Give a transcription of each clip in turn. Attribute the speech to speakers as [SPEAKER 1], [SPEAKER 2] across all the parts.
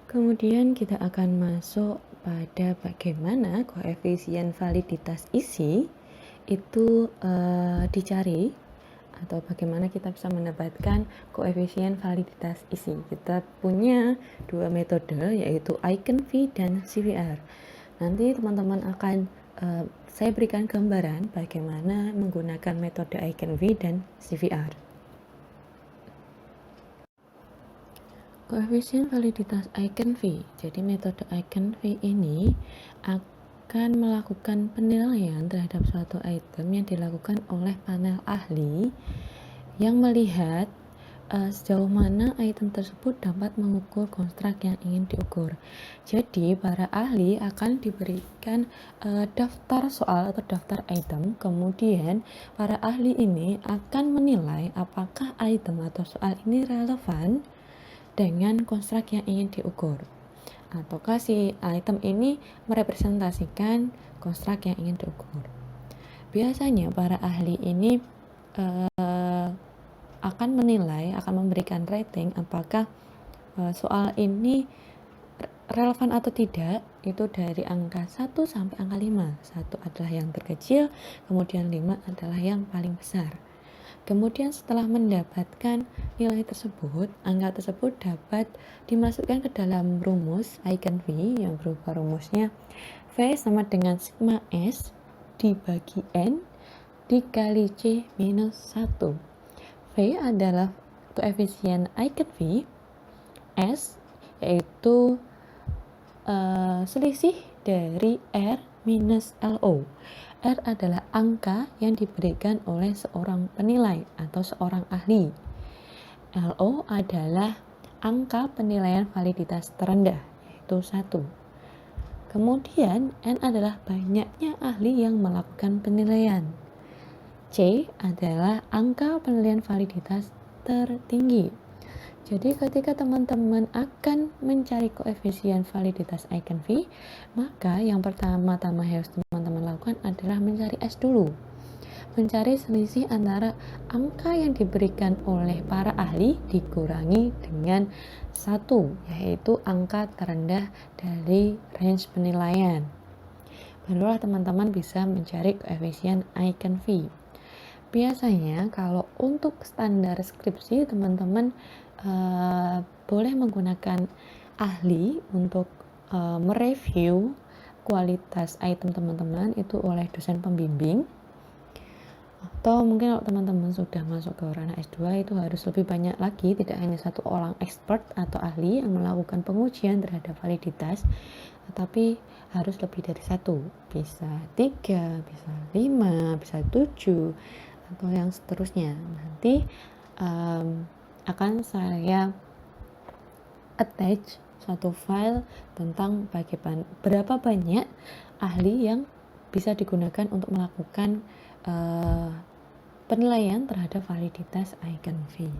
[SPEAKER 1] Kemudian kita akan masuk pada bagaimana koefisien validitas isi itu dicari, atau bagaimana kita bisa mendapatkan koefisien validitas isi. Kita punya dua metode, yaitu Eigenvalue dan CVR. Nanti teman-teman akan saya berikan gambaran bagaimana menggunakan metode Eigenvalue dan CVR. Koefisien validitas Eigenvalue. Jadi metode Eigenvalue ini akan melakukan penilaian terhadap suatu item yang dilakukan oleh panel ahli yang melihat sejauh mana item tersebut dapat mengukur konstrak yang ingin diukur. Jadi para ahli akan diberikan daftar soal atau daftar item, kemudian para ahli ini akan menilai apakah item atau soal ini relevan dengan konstrak yang ingin diukur, ataukah si item ini merepresentasikan konstrak yang ingin diukur. Biasanya para ahli ini akan menilai, akan memberikan rating apakah soal ini relevan atau tidak, itu dari angka 1 sampai angka 5. 1 adalah yang terkecil, kemudian 5 adalah yang paling besar. Kemudian setelah mendapatkan nilai tersebut, angka tersebut dapat dimasukkan ke dalam rumus Eigenvalue yang berupa rumusnya V sama dengan sigma S dibagi N dikali C minus 1. V adalah koefisien Eigenvalue, S yaitu selisih dari R minus LO. R adalah angka yang diberikan oleh seorang penilai atau seorang ahli. LO adalah angka penilaian validitas terendah, yaitu 1. Kemudian N adalah banyaknya ahli yang melakukan penilaian. C adalah angka penilaian validitas tertinggi. Jadi ketika teman-teman akan mencari koefisien validitas Eigenvalue, maka yang pertama-tama harus teman-teman lakukan adalah mencari S dulu. Mencari selisih antara angka yang diberikan oleh para ahli dikurangi dengan 1, yaitu angka terendah dari range penilaian. Barulah teman-teman bisa mencari koefisien Eigenvalue. Biasanya kalau untuk standar skripsi teman-teman boleh menggunakan ahli untuk mereview kualitas item teman-teman itu oleh dosen pembimbing, atau mungkin kalau teman-teman sudah masuk ke ranah S2 itu harus lebih banyak lagi, tidak hanya satu orang expert atau ahli yang melakukan pengujian terhadap validitas, tetapi harus lebih dari 1, bisa 3, bisa 5, bisa 7, atau yang seterusnya. Nanti akan saya attach suatu file tentang berapa banyak ahli yang bisa digunakan untuk melakukan penilaian terhadap validitas Eigenvalue.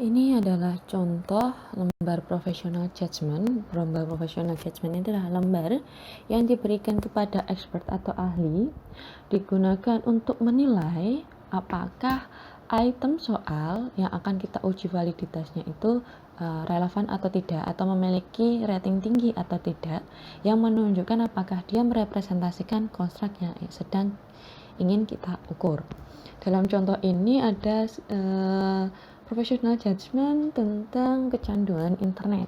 [SPEAKER 1] Ini adalah contoh lembar professional judgment. Lembar professional judgment itu adalah lembar yang diberikan kepada expert atau ahli, digunakan untuk menilai apakah item soal yang akan kita uji validitasnya itu relevan atau tidak, atau memiliki rating tinggi atau tidak, yang menunjukkan apakah dia merepresentasikan konstrak yang sedang ingin kita ukur. Dalam contoh ini ada professional judgment tentang kecanduan internet.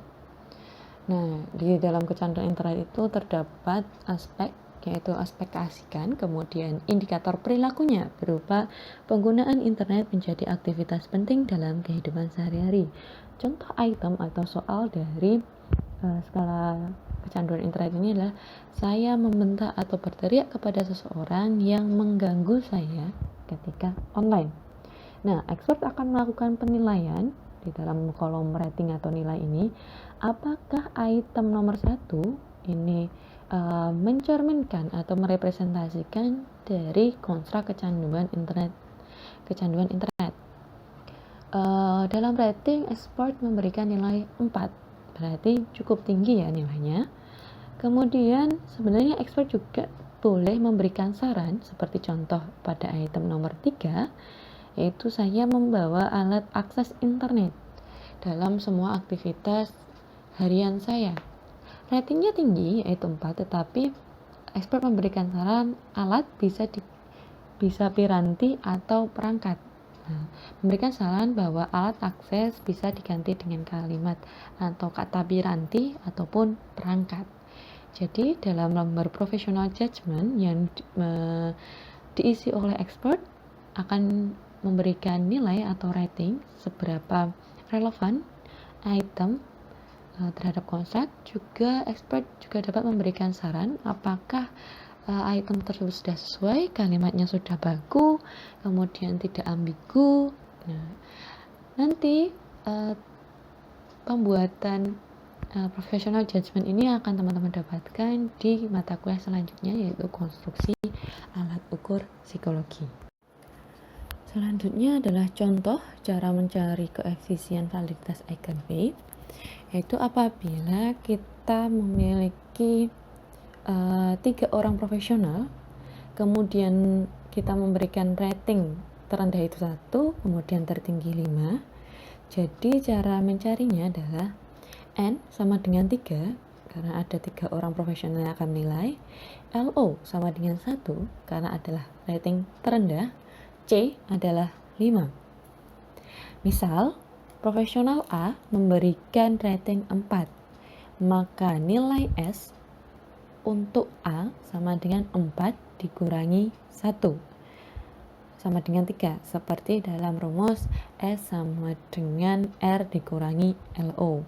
[SPEAKER 1] Nah, di dalam kecanduan internet itu terdapat aspek, yaitu aspek keasikan, kemudian indikator perilakunya berupa penggunaan internet menjadi aktivitas penting dalam kehidupan sehari-hari. Contoh item atau soal dari skala kecanduan internet ini adalah saya membentak atau berteriak kepada seseorang yang mengganggu saya ketika online. Nah, expert akan melakukan penilaian di dalam kolom rating atau nilai ini, apakah item nomor 1 ini mencerminkan atau merepresentasikan dari konstrak kecanduan internet. Dalam rating, expert memberikan nilai 4, berarti cukup tinggi ya nilainya. Kemudian sebenarnya expert juga boleh memberikan saran, seperti contoh pada item nomor 3, yaitu saya membawa alat akses internet. dalam semua aktivitas harian saya. Ratingnya tinggi, yaitu 4, tetapi expert memberikan saran alat bisa piranti atau perangkat. Nah, memberikan saran bahwa alat akses bisa diganti dengan kalimat atau kata piranti ataupun perangkat. Jadi dalam lembar professional judgment yang diisi oleh expert akan memberikan nilai atau rating seberapa relevan item terhadap konsep. Juga expert juga dapat memberikan saran apakah item tersebut sudah sesuai, kalimatnya sudah baku, kemudian tidak ambigu. Nah, nanti pembuatan professional judgment ini akan teman-teman dapatkan di mata kuliah selanjutnya, yaitu konstruksi alat ukur psikologi. Selanjutnya adalah contoh cara mencari koefisien validitas Eigenvalue, yaitu apabila kita memiliki 3 orang profesional, kemudian kita memberikan rating terendah itu 1, kemudian tertinggi 5. Jadi cara mencarinya adalah N sama dengan 3, karena ada 3 orang profesional yang akan menilai. LO sama dengan 1, karena adalah rating terendah. C adalah 5. Misal, profesional A memberikan rating 4, maka nilai S untuk A sama dengan 4 dikurangi 1 sama dengan 3, seperti dalam rumus S sama dengan R dikurangi LO.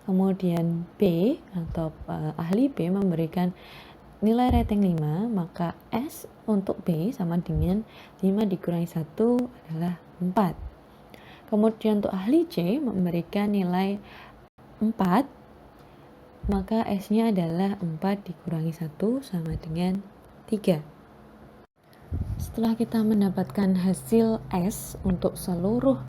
[SPEAKER 1] Kemudian B atau ahli B memberikan nilai rating 5, maka S untuk B sama dengan 5 dikurangi 1 adalah 4. Kemudian untuk ahli C memberikan nilai 4, maka S-nya adalah 4 dikurangi 1 sama dengan 3. Setelah kita mendapatkan hasil S untuk seluruh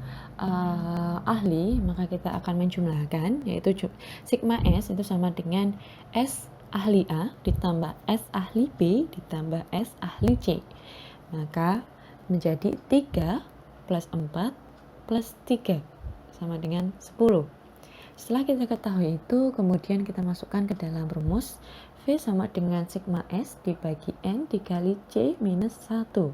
[SPEAKER 1] ahli, maka kita akan menjumlahkan, yaitu sigma S itu sama dengan S ahli A ditambah S ahli B ditambah S ahli C, maka menjadi 3 plus 4 plus 3 sama dengan 10. Setelah kita ketahui itu, kemudian kita masukkan ke dalam rumus V sama dengan sigma S dibagi N dikali C minus 1.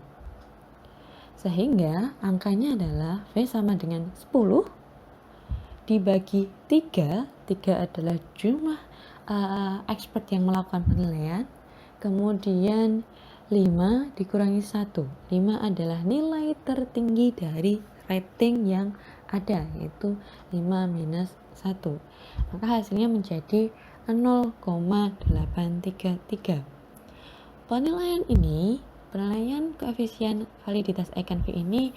[SPEAKER 1] Sehingga angkanya adalah V sama dengan 10 dibagi 3. 3 adalah jumlah expert yang melakukan penilaian. Kemudian 5 dikurangi 1. 5 adalah nilai tertinggi dari rating yang ada, yaitu 5 minus 1. Maka hasilnya menjadi 0,833. Penilaian koefisien validitas Eigenvalue ini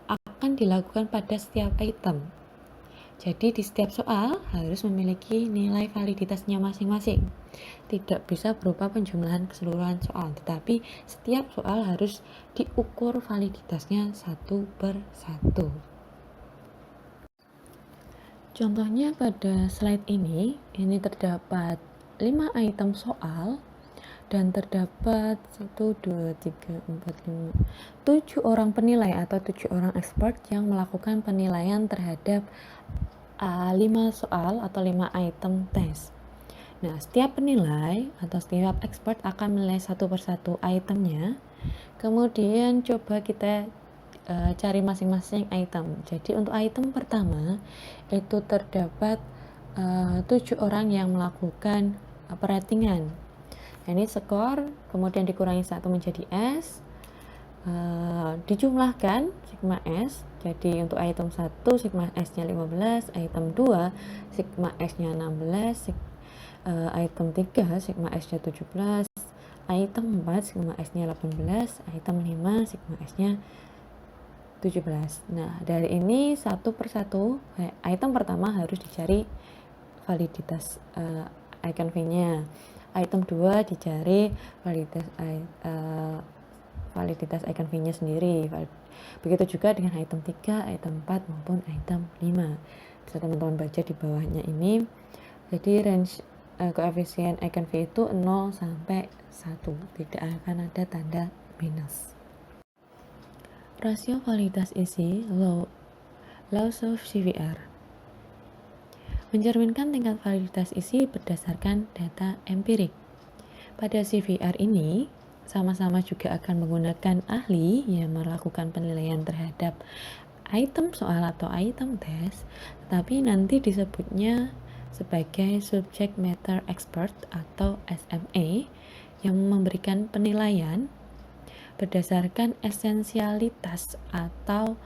[SPEAKER 1] akan dilakukan pada setiap item. Jadi di setiap soal harus memiliki nilai validitasnya masing-masing. Tidak bisa berupa penjumlahan keseluruhan soal, tetapi setiap soal harus diukur validitasnya satu per satu. Contohnya pada slide ini terdapat 5 item soal dan terdapat 7 orang penilai atau 7 orang expert yang melakukan penilaian terhadap 5 soal atau 5 item tes. Nah, setiap penilai atau setiap expert akan menilai satu persatu itemnya. Kemudian coba kita cari masing-masing item. Jadi untuk item pertama itu terdapat 7 orang yang melakukan peratingan. Ini skor, kemudian dikurangi 1 menjadi S, dijumlahkan sigma S. Jadi untuk item 1 sigma S-nya 15, item 2 sigma S-nya 16, item 3 sigma S-nya 17, item 4 sigma S-nya 18, item 5 sigma S-nya 17. Nah, dari ini satu persatu item pertama harus dicari validitas Eigenvalue-nya. Item 2 dicari validitas Eigenvalue-nya sendiri. Begitu juga dengan item 3, item 4 maupun item 5. Bisa teman-teman baca di bawahnya ini. Jadi range koefisien Eigenvalue itu 0 sampai 1. Tidak akan ada tanda minus. Rasio validitas isi laws of CVR. mencerminkan tingkat validitas isi berdasarkan data empirik. Pada CVR ini, sama-sama juga akan menggunakan ahli yang melakukan penilaian terhadap item soal atau item tes, tetapi nanti disebutnya sebagai subject matter expert atau SMA yang memberikan penilaian berdasarkan esensialitas atau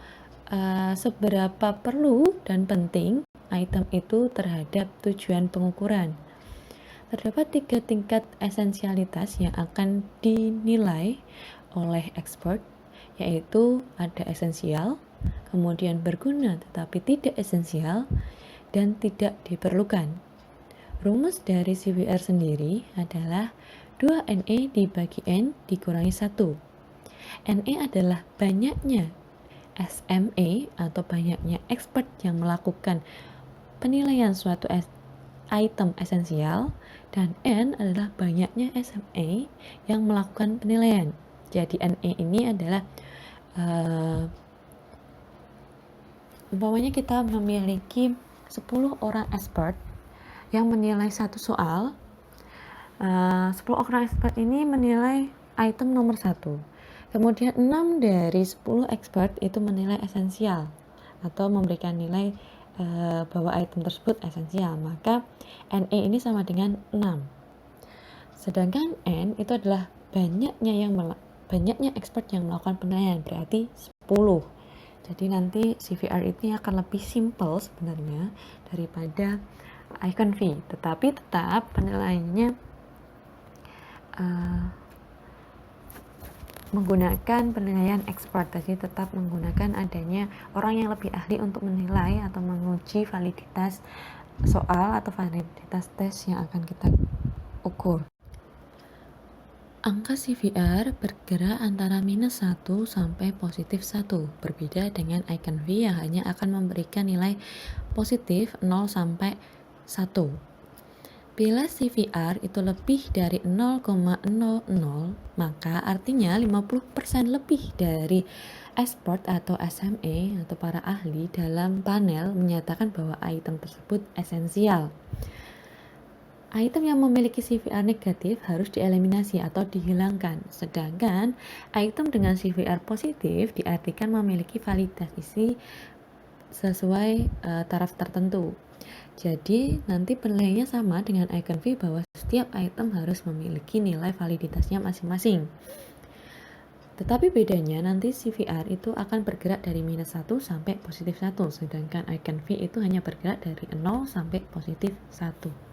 [SPEAKER 1] seberapa perlu dan penting item itu terhadap tujuan pengukuran. Terdapat 3 tingkat esensialitas yang akan dinilai oleh expert, yaitu ada esensial, kemudian berguna tetapi tidak esensial, dan tidak diperlukan. Rumus dari CVR sendiri adalah 2NE dibagi N dikurangi 1. NE adalah banyaknya SMA atau banyaknya expert yang melakukan penilaian suatu item esensial, dan N adalah banyaknya SMA yang melakukan penilaian. Jadi NE ini adalah umpamanya kita memiliki 10 orang expert yang menilai satu soal. 10 orang expert ini menilai item nomor 1. Kemudian 6 dari 10 expert itu menilai esensial atau memberikan nilai bahwa item tersebut esensial, maka NE ini sama dengan 6. Sedangkan N itu adalah banyaknya expert yang melakukan penilaian, berarti 10. Jadi nanti CVR ini akan lebih simple sebenarnya daripada icon V, tetapi tetap penilaiannya menggunakan penilaian expert, jadi tetap menggunakan adanya orang yang lebih ahli untuk menilai atau menguji validitas soal atau validitas tes yang akan kita ukur. Angka CVR bergerak antara minus 1 sampai positif 1, berbeda dengan icon V yang hanya akan memberikan nilai positif 0 sampai 1. Bila CVR itu lebih dari 0,00, maka artinya 50% lebih dari expert atau SMA atau para ahli dalam panel menyatakan bahwa item tersebut esensial. Item yang memiliki CVR negatif harus dieliminasi atau dihilangkan, sedangkan item dengan CVR positif diartikan memiliki validitas isi sesuai taraf tertentu. Jadi nanti penilaiannya sama dengan icon V, bahwa setiap item harus memiliki nilai validitasnya masing-masing. Tetapi bedanya nanti CVR itu akan bergerak dari minus 1 sampai positif 1, sedangkan icon V itu hanya bergerak dari 0 sampai positif 1.